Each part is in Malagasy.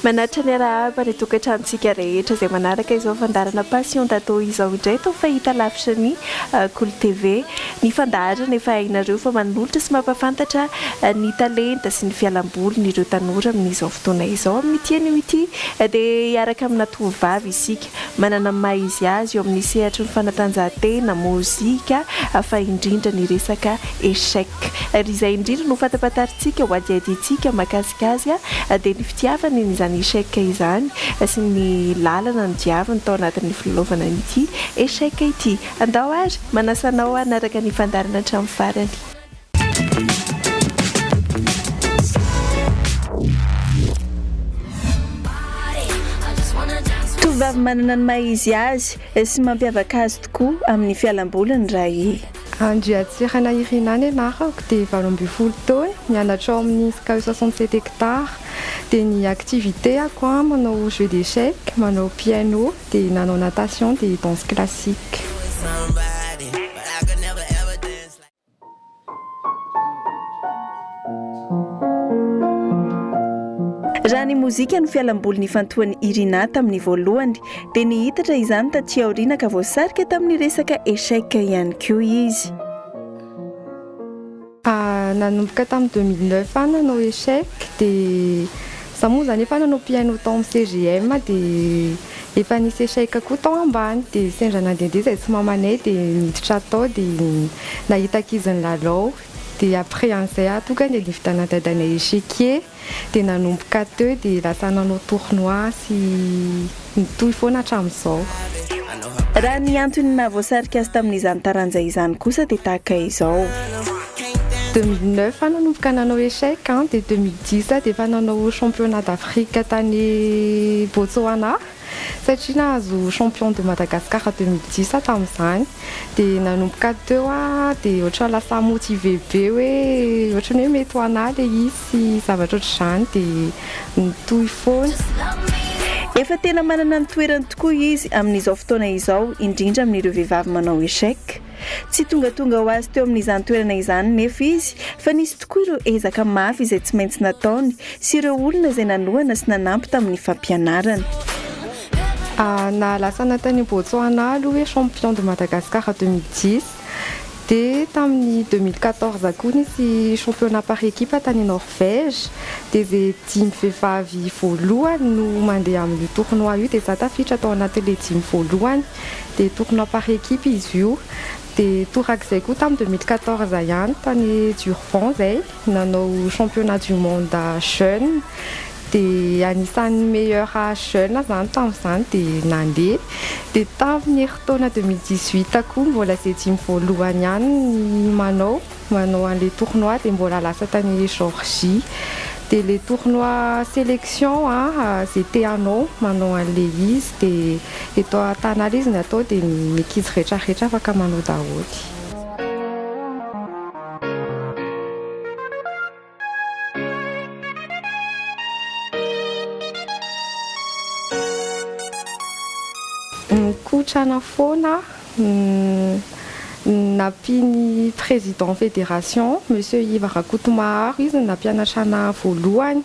Manatra ny arahaba ny tokantranontsika rehetra izay manaraka izao fandarana passion d'atao izao indray toa fahita lavitra ny Cool TV. Ny fandarana efa hainareo fa manolotra sy mampafantatra ny talenta sy ny fialamboly ireo tanora amin'izao fotoana izao amin'ity an'ity dia hiaraka amina tovovavy isika manana maha izy azy eo amin'ny sehatra ny fanatanjahantena, mozika fa indrindra ny resaka échec. Ary izay indrindra no fatapataritsika ho adiadintsika mahakasikazy dia ny fitiavana izany échec izany sy ny lalana ny diaviny tao anatin'ny filovana ity échec ity. Andao ary manasanao anaraka ny fandarana hatramin'ny farany. Tovovavy manana ny maha izy azy sy mampiavaka azy tokoa amin'ny fialamboliny raha Andriatsirana Irinany ianarako dia 20 taona, mianatra ao amin'ny SKU 67 hectares. Dia ny activité-ako manao jeu d'échecs, manao piano, dia nanao natation, dia danse classique. Raha ny mozika no fialamboly ny fantohan'ny Irina tamin'ny voalohany dia nihitatra izany taty aoriana ka voasarika tamin'ny resaka échec ihany koa izy. Nanomboka tamin'ny 2009 nanao échec dia za moa zany efa nanao piano tao amin'ny CGM dia efa nisy échec koa tao ambany dia sendra nandehandeha izay tsy mamanay dia niditra tao dia nahita ankizy ny lalao. Dia après an'izay tonga dia nivitanà dadanay échiquier dia nanomboka teo dia lasa nanao tournoi sy nitohy foana hatramin'izao. Raha ny antony nahavoasarika azy tamin'izany taranja izany kosa dia tahaka izao. 2009 nanomboka nanao échec dia 2010 dia efa nanao championnat d'Afrique tany Botswana satria nahazo champion de Madagascar 2010 tamin'izany dia nanomboka teo dia ohatra lasa motivé be hoe ohatra ny hoe mety ho anahy ilay izy sy zavatra ohatr'izany dia nitohy foana. Efa tena manana ny toerany tokoa izy amin'izao fotoana izao indrindra amin'ireo vehivavy manao échec. Tsy tonga ho azy teo amin'izany toerana izany nefa izy fa nisy tokoa ireo ezaka mafy izay tsy maintsy nataony sy ireo olona izay nanohana sy nanampy tamin'ny fampianarana. Nalasa tany Botswana aloha hoe champion de Madagascar 2010 dia tamin'ny 2014 koa nisy championnat par équipe tany Norvège dia izay 10 vehivavy voalohany no mandeha amin'ny tournoi io dia za tafiditra tao anatin'ilay 10 voalohany dia tournoi par équipe izy io. Dia torak'izay koa tamin'ny 2014 ihany tany Durban izay nanao championnat du monde jeune dia anisan'ny meilleur jeune zany tamin'izany dia nandeha dia tamin'ny heritaona 2018 koa mbola izay 10 voalohany ihany manao an'ilay tournoi dia mbola lasa tany Georgie dia les tournois sélection izay te anao manao an'ilay izy dia eto an-tanàna izy ny atao dia ny ankizy rehetrarehetra afaka manao daholo. Kotrana foana nampiany président fédération monsieur Yves Rakotomaharo izy nampianatra ana voalohany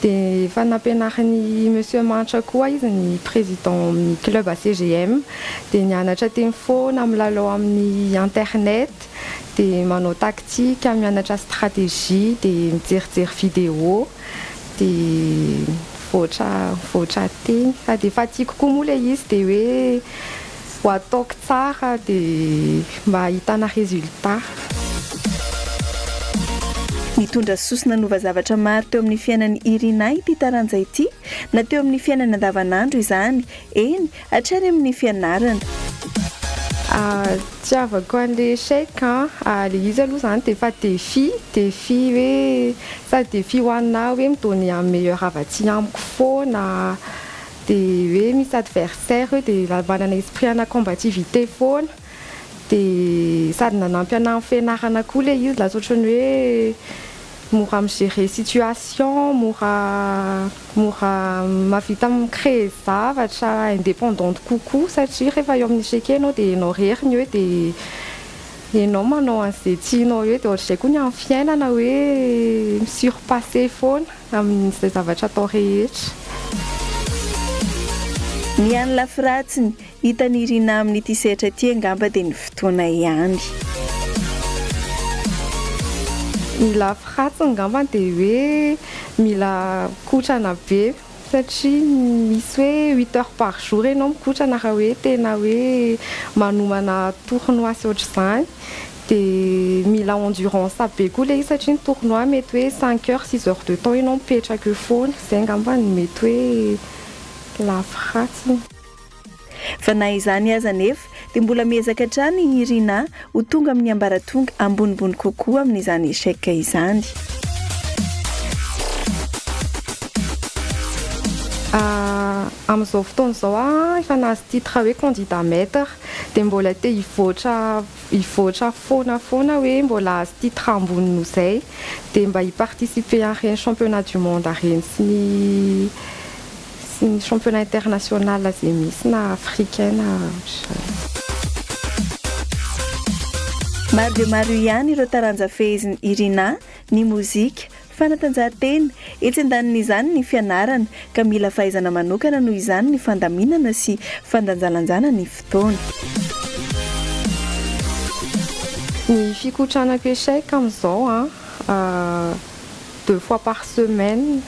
dia efa nampianariny monsieur Mantra koa izy ny président amin'ny club CGM dia nianatra teny foana milalao amin'ny internet dia manao tactique mianatra stratégie dia mijerijery vidéo dia voatra teny dia efa tiako koa moa ilay izy dia hoe ho ataoko tsara dia mba ahitana résultat. Nitondra sosona nova zavatra maro teo amin'ny fiainan'ny Irina ity taranja ity na teo amin'ny fiainana andavanandro izany eny hatrany amin'ny fianarana. Tiavako an'ilay échec ilay izy aloha izany dia efa défi hoe sady défi ho anahy hoe midony amin'ny meilleur avaty amiko foana dia hoe misy adversaire hoe dia manana esprit ana combativité foana dia sady nanampy anahy amin'ny fianarana koa ilay izy lasa ohatrany hoe mora migérer situation, mora mavita micréer zavatra indépendante kokoa satria rehefa eo amin'ny échec ianao dia ianao reriny hoe dia ianao manao an'izay tianao hoe dia ohatr'izay koa ny amin'ny fiainana hoe misurpasser foana amin'izay zavatra atao rehetra. ny any lafiratsiny hitany Irina amin'ity sehatra ity angamba dia ny fotoana ihany. Ny lafiratsiny angamba dia hoe mila kotrana be satria misy hoe 8 heures par jour ianao mikotrana raha hoe tena hoe manomana tournoi sy ohatr'izany. Dia mila endurance be koa ilay izy satria ny tournoi mety hoe 5 heures 6 heures de temps ianao mipetraka eo foana. Izay angamba ny mety hoe lafiratsiny. Fa na izany aza nefa dia mbola miezaka hatrany i Irina ho tonga amin'ny ambaratonga ambonimbony kokoa amin'izany échec izany. Amin'izao fotoana izao efa nahazo titre hoe candidat maître dia mbola te hivoatra foana hoe mbola azo titre ambony noho izay dia mba hiparticiper amin'ireny championnat du monde ireny sy ny championnat international izay misy na africaine. Maro dia maro ihany ireo taranja feheziny Irina, ny mozika, fanatanjahantena, etsy andanin'izany ny fianarana ka mila fahaizana manokana noho izany ny fandaminana sy fandanjalanjana ny fotoana. Ny fikotranako échec amin'izao 2 fois par semaine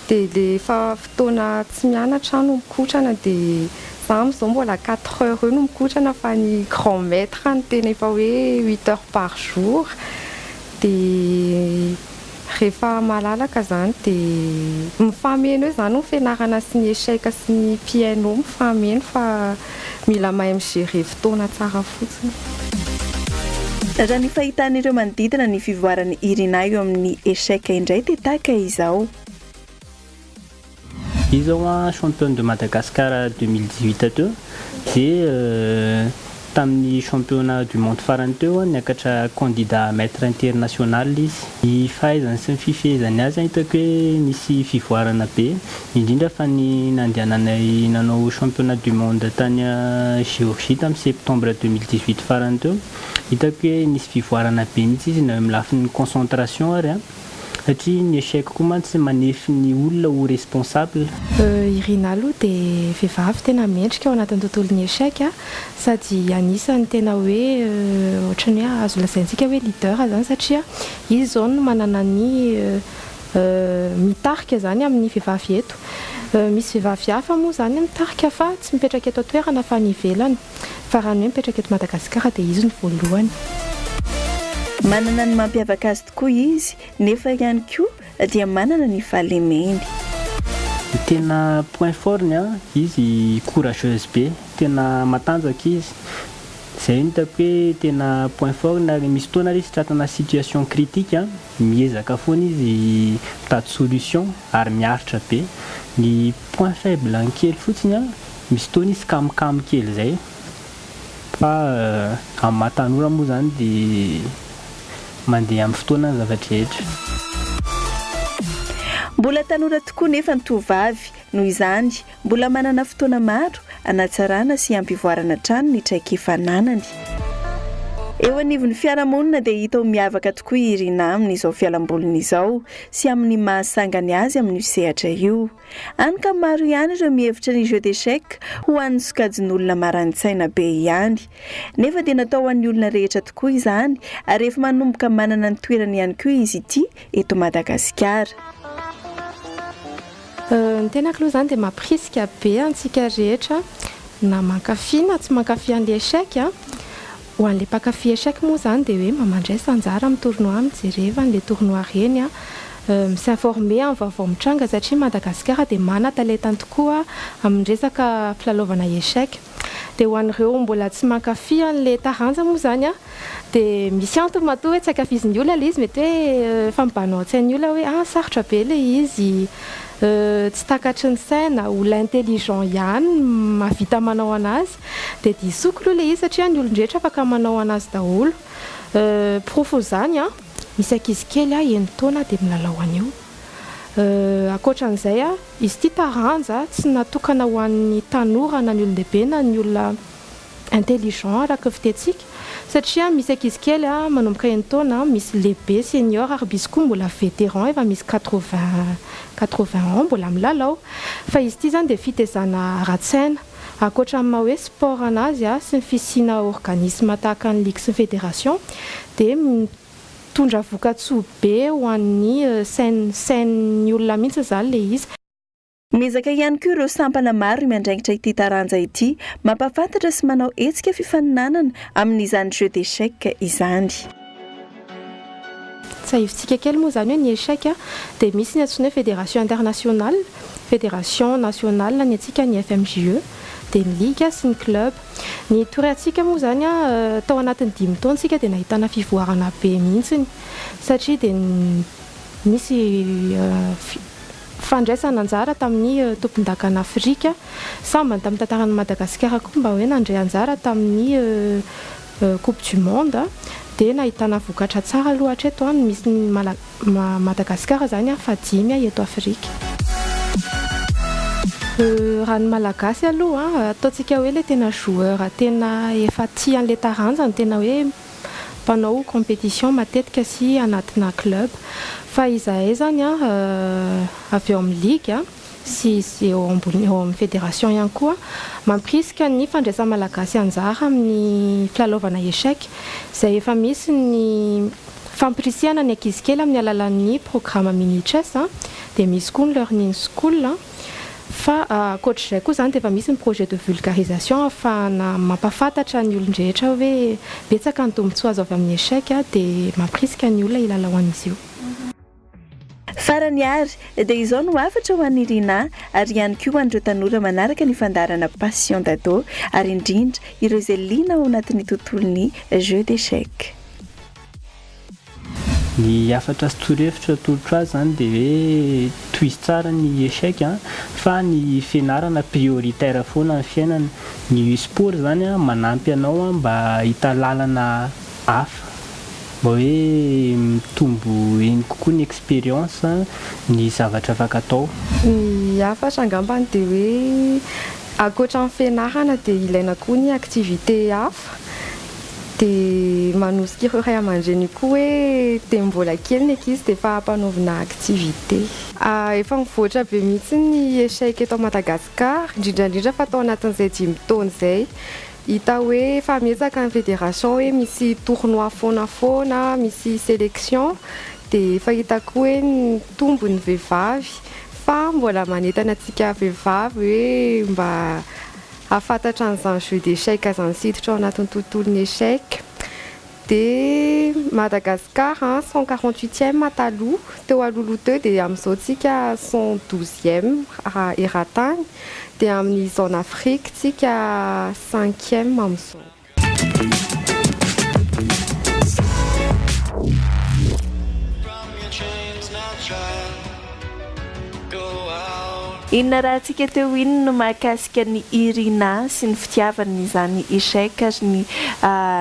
dia rehefa fotoana tsy mianatra no mikotrana dia za amin'izao mbola 4 heures eo no mikotrana fa ny grand maître ny tena efa hoe 8 heures par jour. Dia rehefa malalaka zany dia mifameno eo zany no fianarana sy ny échec sy ny piano mifameno fa mila mahay migérer fotoana tsara fotsiny. Raha ny fahitan'ireo manodidina ny fivoaran'ny Irina eo amin'ny échec indray dia tahaka izao. Izao championne de Madagascar 2018 teo dia tamin'ny championnat du monde farany teo niakatra candidat maître international izy. Ny fahaizany sy ny fifehezany azy hitako hoe nisy fivoarana be indrindra fa ny nandehananay nanao championnat du monde tany Géorgie tamin'ny septembre 2018 farany teo. Hitako hoe nisy fivoarana be mihitsy izy na amin'ny lafin'ny concentration ary satria ny échec koa mantsy manefy ny olona ho responsable. Irina aloha dia vehivavy tena mendrika ao anatin'ny tontolon'ny échec sady anisany tena hoe ohatrany hoe azo lazaintsika hoe leader zany satria izy zao no manana ny mitarika zany amin'ny vehivavy eto. Misy vehivavy hafa moa zany mitarika fa tsy mipetraka eto an-toerana fa ny ivelany fa raha ny hoe mipetraka eto Madagasikara dia izy ny voalohany. Manana ny mampiavaka azy tokoa izy nefa ihany koa dia manana ny fahalemeny. Tena point fortny izy courageuse be, tena matanjaka izy. Izay hitako hoe tena point fort na misy fotoana izy tratana situation critique miezaka foana izy mitady solution ary miaritra be. Ny point faible ny kely fotsiny misy fotoana izy kamokamo kely izay fa amin'ny mahatanora moa zany dia mandeha amin'ny fotoana ny zavatra rehetra. Mbola tanora tokoa nefa ny tovavy noho izany mbola manana fotoana maro hanatsarana sy hampivoarana trano ny traikefananany. Eo anivon'ny fiarahamonina dia hita ho miavaka tokoa Irina amin'izao fialambolina izao sy amin'ny mahasangany azy amin'ny sehatra io. Any ka maro ihany ireo mihevitra ny jeu d'échec ho an'ny sokajin'olona marani-tsaina be ihany. Nefa dia natao ho an'ny olona rehetra tokoa izany ary rehefa manomboka manana ny toerany ihany koa izy ity eto Madagasikara. Ny tenako aloha zany dia mampirisika be antsika rehetra na mankafy na tsy mankafy an'ilay échec ho an'ilay mpankafy échec moa zany dia hoe mamandray sanjara amin'ny tournoi mijereva an'ilay tournoi reny misinformer amin'ny vaovao mitranga satria Madagasikara dia manan-talentany tokoa amin'ny resaka filalaovana échec. Dia ho an'ireo mbola tsy mankafy an'ilay taranja moa zany dia misy antony matoa hoe tsy ankafizin'ny olona ilay izy mety hoe fampibanao an-tsain'ny olona hoe sarotra be ilay izy tsy takatry ny saina olona intelligent ihany mahavita manao anazy dia disoko aloha ilay izy satria ny olon-drehetra afaka manao anazy daholo. Profo zany misy ankizy kely enina taona dia milalao an'io. Ankoatran'izay izy ity taranja tsy natokana ho an'ny tanora na ny olon-dehibe na ny olona intelligent raha fitentsika satria misy ankizy kely manomboka eny taona misy lehibe senior ary misy koa mbola vétéran efa misy 80 ans mbola milalao fa izy ity zany dia fitezana ara-tsaina akoatra amin'ny hoe sport anazy sy ny fisina organisme tahaka ny ligue sy fédération dia mitondra vokatsoa be ho an'ny sain'ny olona mihitsy zany le izy. Mezaka ihany koa ireo sampana maro miandraikitra ity taranja ity mampafantatra sy manao hetsika fifaninanana amin'izany jeu d'échec izany. Sahivintsika kely moa zany hoe ny échec dia misy ny antsoina hoe fédération internationale, fédération nationale ny antsika ny FMJE, dia ny ligue sy ny club. Ny torantsika moa zany tao anatin'ny 5 taona tsika dia nahitana fivoarana be mihitsy satria dia misy fandraisana anjara tamin'ny tompon-dakana Afrika sambany tamin'ny tantaran'i Madagasikara koa mba hoe nandray anjara tamin'ny Coupe du Monde dia nahitana vokatra tsara aloha hatreto misy Madagasikara zany fa 5 eto Afrika. Raha ny malagasy aloha ataontsika hoe le tena joueur tena efa tia an'le taranjany tena hoe mpanao compétition matetika sy anatina club fa izahay zany avy eo amin'ny ligue sy eo amin'ny fédération ihany koa mampirisika ny fandraisana malagasy anjara amin'ny filalaovana échec izay efa misy ny fampirisihana ny ankizy kely amin'ny alalan'ny programme mini chess dia misy koa ny learning school fa ankoatr'izay koa zany dia efa misy ny projet de vulgarisation ahafahana mampafantatra ny olon-drehetra hoe betsaka ny tombotsoa azo avy amin'ny échec dia mampirisika ny olona ilalao an'izy io. Farany ary dia izao no hafatra ho an'ny Irina ary ihany koa ho an'ireo tanora manaraka ny fandarana passion d'ado ary indrindra ireo izay liana ao anatin'ny tontolon'ny jeu d'échec. Ny afatra sy torohevitra tolotra azy zany dia hoe toizy tsara ny échec fa ny fianarana prioritaire foana ny fiainana. Ny sport zany manampy anao mba hita lalana hafa mba hoe mitombo eny kokoa ny expérience ny zavatra afaka atao. Ny afatra angambany dia hoe ankoatra ny fianarana dia ilaina koa ny activité hafa dia manosika ireo ray aman-dreny koa hoe dia mbola kely ny ankizy dia efa hampanaovina activité. Efa mivoatra be mihitsy ny échec eto Madagasikara indrindrandrindra fa tao anatin'izay 5 taona izay hita hoe efa miezaka ny fédération hoe misy tournoi foana misy sélection dia efa hitako hoe ny tombony vehivavy fa mbola manentana antsika vehivavy hoe mba afantatra an'izany jeu d'échec azany siditra ao anatin'ny tontolon'ny échec. Dia Madagascar 148e taloha teo alohaloha teo dia amin'izao tsika 112e raha eran-tany dia amin'ny zone Afrique tsika 5e amin'izao. Inona raha antsika teo iny no mahakasika ny Irina sy ny fitiavany izany échec ary ny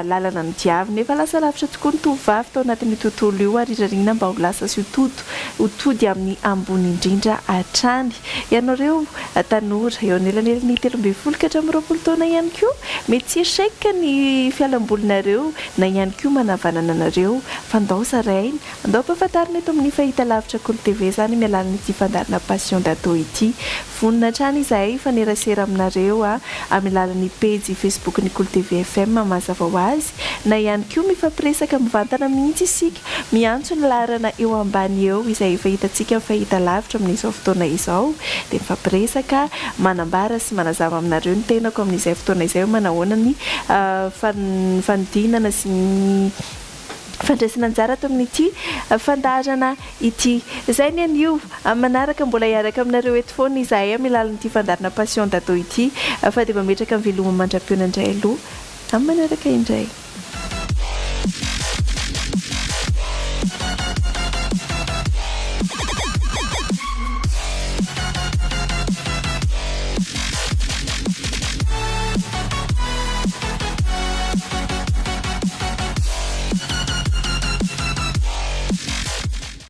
lalana ny diaviny efa lasa lavitra tokoa ny tovovavy tao anatin'ny tontolo io ary rarina mba ho lasa sy hotody amin'ny ambony indrindra hatrany. Ianareo tanora eo anelanelany 13 ka hatramin'ny 20 taona ihany koa mety tsy échec ny fialambolinareo na ihany koa manavanana anareo fandao saraina andao ampahafantarina eto amin'ny fahita lavitra Kolo TV zany mialalany ity fandarana passion d'ado ity. Vonina trany izahay fanerasera aminareo amin'ny alalan'ny page Facebook ny Kolo TV FM mazava ho azy na ihany koa mifampiresaka mivantana mihitsy isika miantso ny larana eo ambany eo izay efa hitantsika fahita lavitra amin'izao fotoana izao dia mifampiresaka manambara sy manazava aminareo ny tenako amin'izay fotoana izay manahoana ny fanidinana sy ny fandraisana anjara ato amin'ity fandarana ity. Izay ny anio manaraka mbola hiaraka aminareo eto foana izahay amin'ny alalan'ity fandarana passion d'ado ity fa dia mametraka amin'ny veloma mandram-piona indray aloha amin'ny manaraka indray.